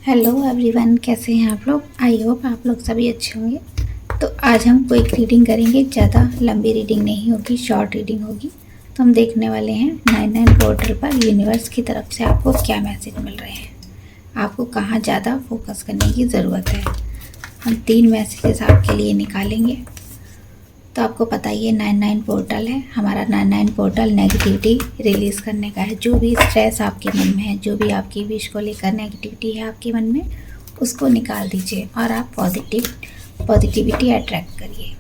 Hello everyone, कैसे हैं आप लोग। आई होप आप लोग सभी अच्छे होंगे। तो आज हम क्विक रीडिंग करेंगे, ज़्यादा लंबी रीडिंग नहीं होगी, शॉर्ट रीडिंग होगी। तो हम देखने वाले हैं 99 पोर्टल पर यूनिवर्स की तरफ से आपको क्या मैसेज मिल रहे हैं, आपको कहाँ ज़्यादा फोकस करने की ज़रूरत है। हम 3 मैसेजेस आपके लिए निकालेंगे। तो आपको पता ही है 99 पोर्टल है हमारा। 99 पोर्टल नेगेटिविटी रिलीज़ करने का है। जो भी स्ट्रेस आपके मन में है, जो भी आपकी विश को लेकर नेगेटिविटी है आपके मन में, उसको निकाल दीजिए और आप पॉजिटिविटी अट्रैक्ट करिए।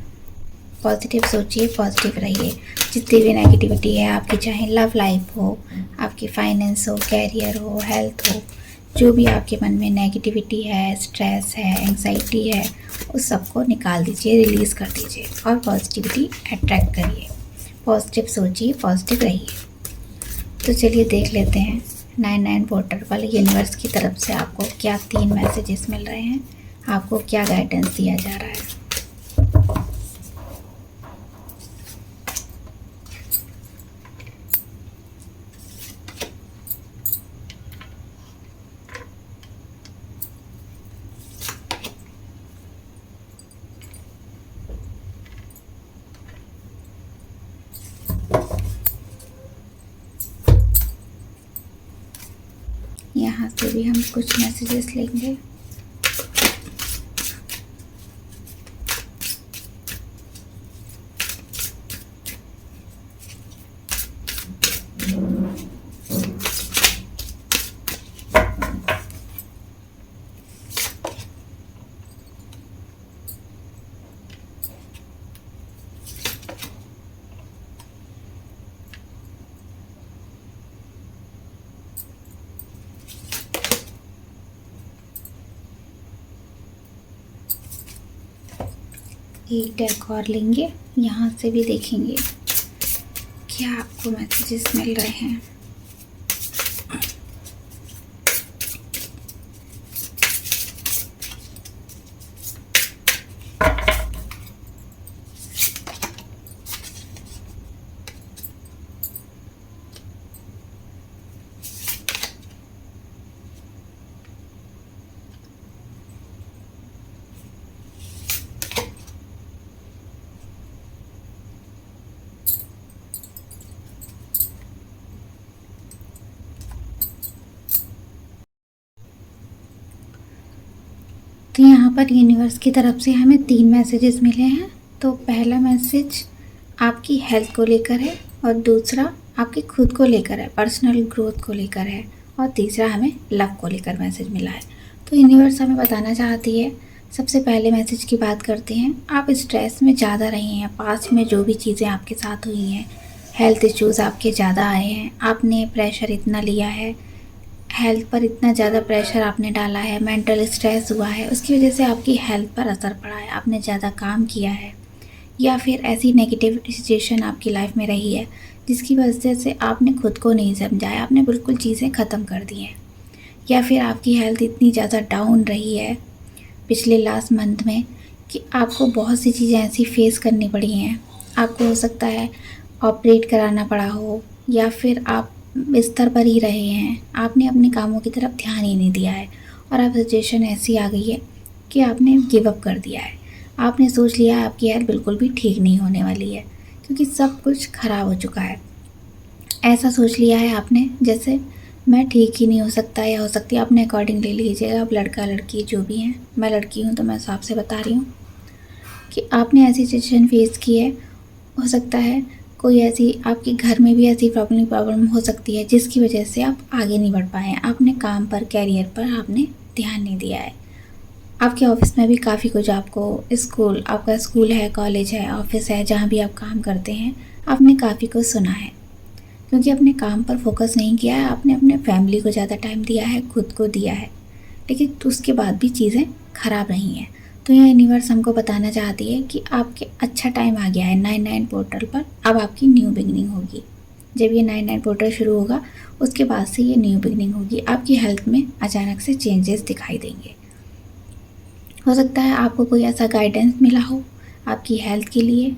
पॉजिटिव सोचिए, पॉजिटिव रहिए। जितनी भी नेगेटिविटी है आपकी, चाहे लव लाइफ हो, आपकी फाइनेंस हो, कैरियर हो, हेल्थ हो, जो भी आपके मन में नेगेटिविटी है, स्ट्रेस है, एंग्जाइटी है, उस सबको निकाल दीजिए, रिलीज़ कर दीजिए और पॉजिटिविटी अट्रैक्ट करिए। पॉजिटिव सोचिए, पॉजिटिव रहिए। तो चलिए देख लेते हैं 99 पोर्टल पर यूनिवर्स की तरफ से आपको क्या 3 मैसेजेस मिल रहे हैं, आपको क्या गाइडेंस दिया जा रहा है। यहाँ से भी हम कुछ मैसेजेस लेंगे। एक डेक और लेंगे, यहाँ से भी देखेंगे क्या आपको मैसेजेस मिल रहे हैं। तो यहाँ पर यूनिवर्स की तरफ से हमें 3 मैसेजेस मिले हैं। तो पहला मैसेज आपकी हेल्थ को लेकर है, और दूसरा आपके खुद को लेकर है, पर्सनल ग्रोथ को लेकर है, और तीसरा हमें लव को लेकर मैसेज मिला है। तो यूनिवर्स हमें बताना चाहती है, सबसे पहले मैसेज की बात करते हैं। आप स्ट्रेस में ज़्यादा रहे हैं, पास्ट में जो भी चीज़ें आपके साथ हुई हैं, हेल्थ इश्यूज़ आपके ज़्यादा आए हैं, आपने प्रेशर इतना लिया है, हेल्थ पर इतना ज़्यादा प्रेशर आपने डाला है, मेंटल स्ट्रेस हुआ है, उसकी वजह से आपकी हेल्थ पर असर पड़ा है, आपने ज़्यादा काम किया है, या फिर ऐसी नेगेटिव सिचुएशन आपकी लाइफ में रही है जिसकी वजह से आपने खुद को नहीं समझा है, आपने बिल्कुल चीज़ें ख़त्म कर दी हैं, या फिर आपकी हेल्थ इतनी ज़्यादा डाउन रही है पिछले लास्ट मंथ में कि आपको बहुत सी चीज़ें ऐसी फेस करनी पड़ी हैं। आपको हो सकता है ऑपरेट कराना पड़ा हो, या फिर आप बिस्तर पर ही रहे हैं, आपने अपने कामों की तरफ ध्यान ही नहीं दिया है, और अब सिचुएशन ऐसी आ गई है कि आपने गिव अप कर दिया है। आपने सोच लिया है आपकी हेल्थ बिल्कुल भी ठीक नहीं होने वाली है, क्योंकि सब कुछ ख़राब हो चुका है। ऐसा सोच लिया है आपने जैसे मैं ठीक ही नहीं हो सकता, या हो सकती है, अपने अकॉर्डिंग ले लीजिएगा। अब लड़का लड़की जो भी हैं, मैं लड़की हूँ तो मैं साफ से बता रही हूँ कि आपने ऐसी सिचुएशन फेस की है। हो सकता है कोई ऐसी आपके घर में भी ऐसी प्रॉब्लम हो सकती है जिसकी वजह से आप आगे नहीं बढ़ पाए हैं। आपने काम पर, कैरियर पर आपने ध्यान नहीं दिया है। आपके ऑफिस में भी काफ़ी कुछ, आपको स्कूल, आपका स्कूल है, कॉलेज है, ऑफिस है, जहाँ भी आप काम करते हैं, आपने काफ़ी कुछ सुना है, क्योंकि अपने काम पर फोकस नहीं किया है। आपने अपने फैमिली को ज़्यादा टाइम दिया है, खुद को दिया है, लेकिन उसके बाद भी चीज़ें ख़राब रही हैं। तो यह यूनिवर्स हमको बताना चाहती है कि आपके अच्छा टाइम आ गया है 99 पोर्टल पर। अब आपकी न्यू बिगनिंग होगी। जब ये 99 पोर्टल शुरू होगा, उसके बाद से ये न्यू बिगनिंग होगी। आपकी हेल्थ में अचानक से चेंजेस दिखाई देंगे। हो सकता है आपको कोई ऐसा गाइडेंस मिला हो आपकी हेल्थ के लिए,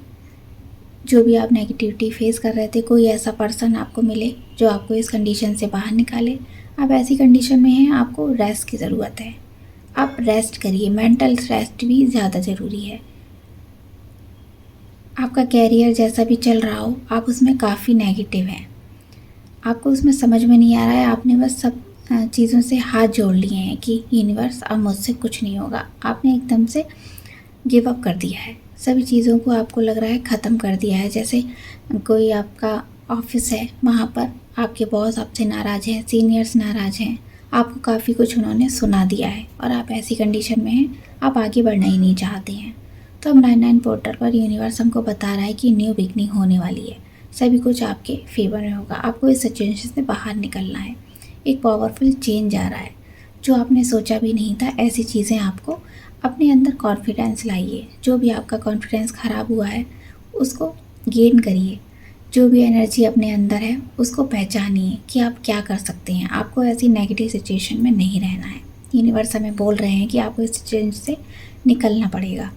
जो भी आप नेगेटिविटी फेस कर रहे थे, कोई ऐसा पर्सन आपको मिले जो आपको इस कंडीशन से बाहर निकाले। आप ऐसी कंडीशन में हैं, आपको रेस्ट की ज़रूरत है। आप रेस्ट करिए, मेंटल रेस्ट भी ज़्यादा ज़रूरी है। आपका कैरियर जैसा भी चल रहा हो, आप उसमें काफ़ी नेगेटिव हैं, आपको उसमें समझ में नहीं आ रहा है। आपने बस सब चीज़ों से हाथ जोड़ लिए हैं कि यूनिवर्स अब मुझसे कुछ नहीं होगा। आपने एकदम से गिव अप कर दिया है, सभी चीज़ों को आपको लग रहा है ख़त्म कर दिया है। जैसे कोई आपका ऑफिस है, वहाँ पर आपके बॉस आपसे नाराज़ हैं, सीनियर्स नाराज़ हैं, आपको काफ़ी कुछ उन्होंने सुना दिया है और आप ऐसी कंडीशन में हैं, आप आगे बढ़ना ही नहीं चाहते हैं। तो अब 99 पोर्टल पर यूनिवर्स हमको बता रहा है कि न्यू बिगनिंग होने वाली है, सभी कुछ आपके फेवर में होगा। आपको इस सिचुएशन से बाहर निकलना है, एक पावरफुल चेंज आ रहा है, जो आपने सोचा भी नहीं था। ऐसी चीज़ें आपको अपने अंदर कॉन्फिडेंस लाइए, जो भी आपका कॉन्फिडेंस ख़राब हुआ है उसको गेन करिए, जो भी एनर्जी अपने अंदर है उसको पहचानिए कि आप क्या कर सकते हैं। आपको ऐसी नेगेटिव सिचुएशन में नहीं रहना है। यूनिवर्स हमें बोल रहे हैं कि आपको इस सिचुएशन से निकलना पड़ेगा।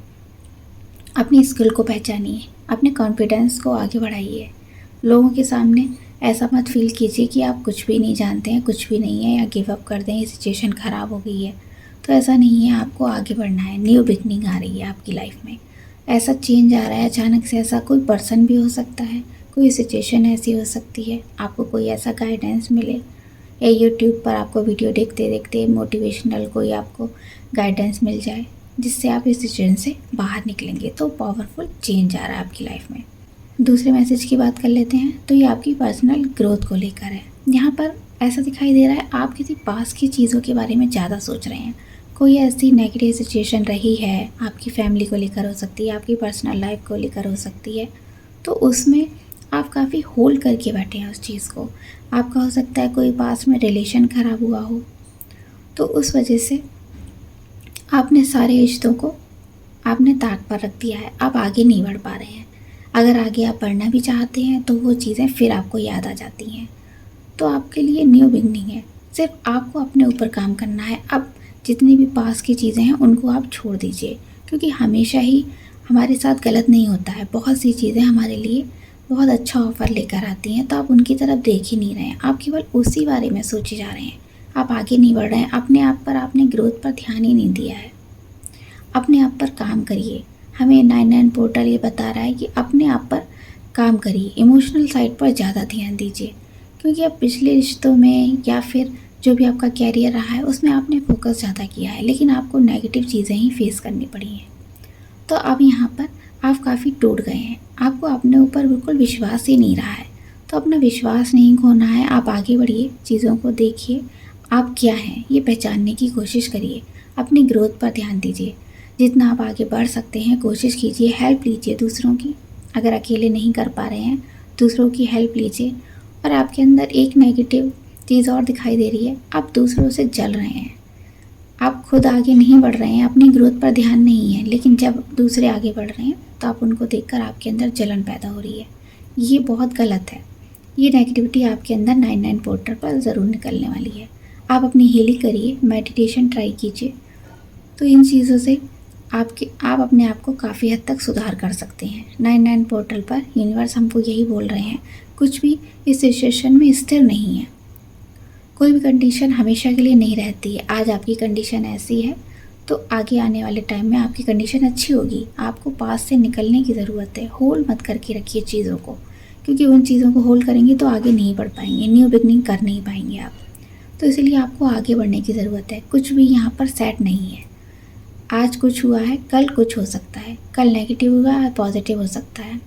अपनी स्किल को पहचानिए, अपने कॉन्फिडेंस को आगे बढ़ाइए। लोगों के सामने ऐसा मत फील कीजिए कि आप कुछ भी नहीं जानते हैं, कुछ भी नहीं है, या गिव अप कर दें, ये सिचुएशन ख़राब हो गई है। तो ऐसा नहीं है, आपको आगे बढ़ना है। न्यू बिगनिंग आ रही है आपकी लाइफ में, ऐसा चेंज आ रहा है अचानक से। ऐसा कोई पर्सन भी हो सकता है, कोई सिचुएशन ऐसी हो सकती है, आपको कोई ऐसा गाइडेंस मिले, या यूट्यूब पर आपको वीडियो देखते देखते मोटिवेशनल कोई आपको गाइडेंस मिल जाए, जिससे आप इस सिचुएशन से बाहर निकलेंगे। तो पावरफुल चेंज आ रहा है आपकी लाइफ में। दूसरे मैसेज की बात कर लेते हैं, तो ये आपकी पर्सनल ग्रोथ को लेकर है। यहाँ पर ऐसा दिखाई दे रहा है आप किसी पास की चीज़ों के बारे में ज़्यादा सोच रहे हैं। कोई ऐसी नेगेटिव सिचुएशन रही है, आपकी फैमिली को लेकर हो सकती है, आपकी पर्सनल लाइफ को लेकर हो सकती है, तो उसमें आप काफ़ी होल्ड करके बैठे हैं उस चीज़ को। आपका हो सकता है कोई पास में रिलेशन ख़राब हुआ हो, तो उस वजह से आपने सारे रिश्तों को आपने ताक पर रख दिया है, आप आगे नहीं बढ़ पा रहे हैं। अगर आगे आप बढ़ना भी चाहते हैं तो वो चीज़ें फिर आपको याद आ जाती हैं। तो आपके लिए न्यू बिगनिंग है, सिर्फ आपको अपने ऊपर काम करना है। अब जितनी भी पास की चीज़ें हैं उनको आप छोड़ दीजिए, क्योंकि हमेशा ही हमारे साथ गलत नहीं होता है। बहुत सी चीज़ें हमारे लिए बहुत अच्छा ऑफ़र लेकर आती हैं, तो आप उनकी तरफ देख ही नहीं रहे हैं, आप केवल उसी बारे में सोचे जा रहे हैं। आप आगे नहीं बढ़ रहे हैं, अपने आप पर, आपने ग्रोथ पर ध्यान ही नहीं दिया है। अपने आप पर काम करिए। हमें 99 पोर्टल ये बता रहा है कि अपने आप पर काम करिए, इमोशनल साइड पर ज़्यादा ध्यान दीजिए, क्योंकि अब पिछले रिश्तों में या फिर जो भी आपका कैरियर रहा है उसमें आपने फोकस ज़्यादा किया है, लेकिन आपको नेगेटिव चीज़ें ही फेस करनी पड़ी हैं। तो अब यहाँ पर आप काफ़ी टूट गए हैं, आपको अपने ऊपर बिल्कुल विश्वास ही नहीं रहा है। तो अपना विश्वास नहीं खोना है, आप आगे बढ़िए, चीज़ों को देखिए, आप क्या हैं ये पहचानने की कोशिश करिए, अपनी ग्रोथ पर ध्यान दीजिए। जितना आप आगे बढ़ सकते हैं कोशिश कीजिए, हेल्प लीजिए दूसरों की। अगर अकेले नहीं कर पा रहे हैं, दूसरों की हेल्प लीजिए। और आपके अंदर एक नेगेटिव चीज़ और दिखाई दे रही है, आप दूसरों से जल रहे हैं, आप खुद आगे नहीं बढ़ रहे हैं, अपनी ग्रोथ पर ध्यान नहीं है, लेकिन जब दूसरे आगे बढ़ रहे हैं तो आप उनको देखकर आपके अंदर जलन पैदा हो रही है। ये बहुत गलत है। ये नेगेटिविटी आपके अंदर 99 पोर्टल पर ज़रूर निकलने वाली है। आप अपनी हीलिंग करिए, मेडिटेशन ट्राई कीजिए, तो इन चीज़ों से आप अपने आप को काफ़ी हद तक सुधार कर सकते हैं। 99 पोर्टल पर यूनिवर्स हमको यही बोल रहे हैं, कुछ भी इस सिचुएशन में स्थिर नहीं है, कोई भी कंडीशन हमेशा के लिए नहीं रहती है। आज आपकी कंडीशन ऐसी है तो आगे आने वाले टाइम में आपकी कंडीशन अच्छी होगी। आपको पास से निकलने की ज़रूरत है, होल्ड मत करके रखिए चीज़ों को, क्योंकि उन चीज़ों को होल्ड करेंगे तो आगे नहीं बढ़ पाएंगे, न्यू बिगनिंग कर नहीं पाएंगे आप। तो इसलिए आपको आगे बढ़ने की ज़रूरत है। कुछ भी यहाँ पर सेट नहीं है, आज कुछ हुआ है कल कुछ हो सकता है, कल नेगेटिव हुआ है पॉजिटिव हो सकता है।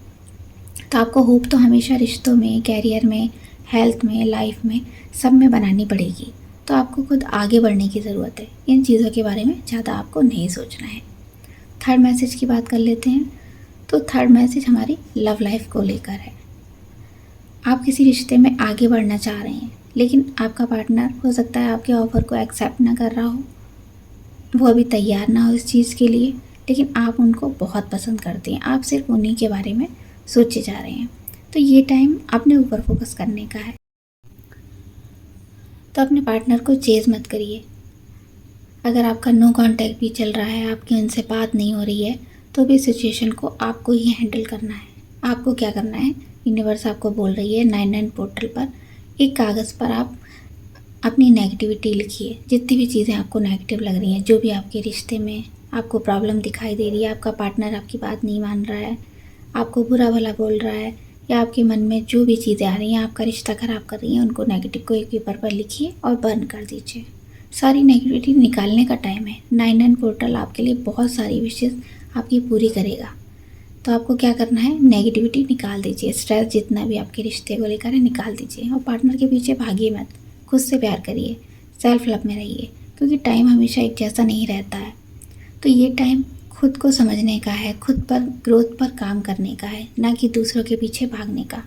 तो आपको होप तो हमेशा रिश्तों में, कैरियर में, हेल्थ में, लाइफ में, सब में बनानी पड़ेगी। तो आपको खुद आगे बढ़ने की ज़रूरत है, इन चीज़ों के बारे में ज़्यादा आपको नहीं सोचना है। थर्ड मैसेज की बात कर लेते हैं, तो थर्ड मैसेज हमारी लव लाइफ को लेकर है। आप किसी रिश्ते में आगे बढ़ना चाह रहे हैं, लेकिन आपका पार्टनर हो सकता है आपके ऑफ़र को एक्सेप्ट ना कर रहा हो, वो अभी तैयार ना हो इस चीज़ के लिए, लेकिन आप उनको बहुत पसंद करते हैं, आप सिर्फ उन्हीं के बारे में सोचे जा रहे हैं। तो ये टाइम अपने ऊपर फोकस करने का है। तो अपने पार्टनर को चेज़ मत करिए। अगर आपका नो कांटेक्ट भी चल रहा है, आपकी उनसे बात नहीं हो रही है, तो भी सिचुएशन को आपको ही हैंडल करना है। आपको क्या करना है, यूनिवर्स आपको बोल रही है 99 पोर्टल पर एक कागज़ पर आप अपनी नेगेटिविटी लिखिए, जितनी भी चीज़ें आपको नेगेटिव लग रही हैं, जो भी आपके रिश्ते में आपको प्रॉब्लम दिखाई दे रही है, आपका पार्टनर आपकी बात नहीं मान रहा है, आपको बुरा भला बोल रहा है, या आपके मन में जो भी चीज़ें आ रही हैं आपका रिश्ता ख़राब कर रही हैं, उनको नेगेटिव को एक पेपर पर लिखिए और बर्न कर दीजिए। सारी नेगेटिविटी निकालने का टाइम है। 99 पोर्टल आपके लिए बहुत सारी विशेष आपकी पूरी करेगा। तो आपको क्या करना है, नेगेटिविटी निकाल दीजिए, स्ट्रेस जितना भी आपके रिश्ते को लेकर है निकाल दीजिए, और पार्टनर के पीछे भागिए मत, खुद से प्यार करिए, सेल्फ लव में रहिए, क्योंकि टाइम हमेशा एक जैसा नहीं रहता है। तो ये टाइम खुद को समझने का है, खुद पर ग्रोथ पर काम करने का है, ना कि दूसरों के पीछे भागने का।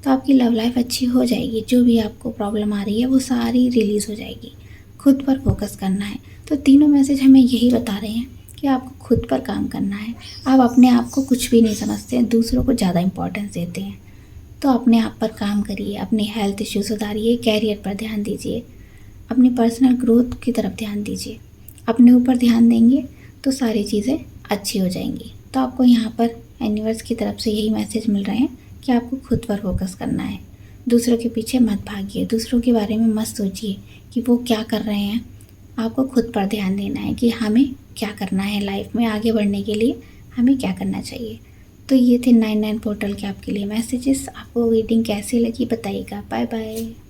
तो आपकी लव लाइफ अच्छी हो जाएगी, जो भी आपको प्रॉब्लम आ रही है वो सारी रिलीज़ हो जाएगी। खुद पर फोकस करना है। तो तीनों मैसेज हमें यही बता रहे हैं कि आपको खुद पर काम करना है। आप अपने आप को कुछ भी नहीं समझते हैं, दूसरों को ज़्यादा इम्पोर्टेंस देते हैं। तो अपने आप पर काम करिए, अपने हेल्थ इश्यू सुधारिए, कैरियर पर ध्यान दीजिए, अपनी पर्सनल ग्रोथ की तरफ ध्यान दीजिए। अपने ऊपर ध्यान देंगे तो सारी चीज़ें अच्छी हो जाएंगी। तो आपको यहाँ पर यूनिवर्स की तरफ से यही मैसेज मिल रहे हैं कि आपको खुद पर फोकस करना है। दूसरों के पीछे मत भागिए, दूसरों के बारे में मत सोचिए कि वो क्या कर रहे हैं। आपको खुद पर ध्यान देना है कि हमें क्या करना है लाइफ में, आगे बढ़ने के लिए हमें क्या करना चाहिए। तो ये थे 99 पोर्टल के आपके लिए मैसेजेस। आपको रीडिंग कैसी लगी बताइएगा। Bye bye.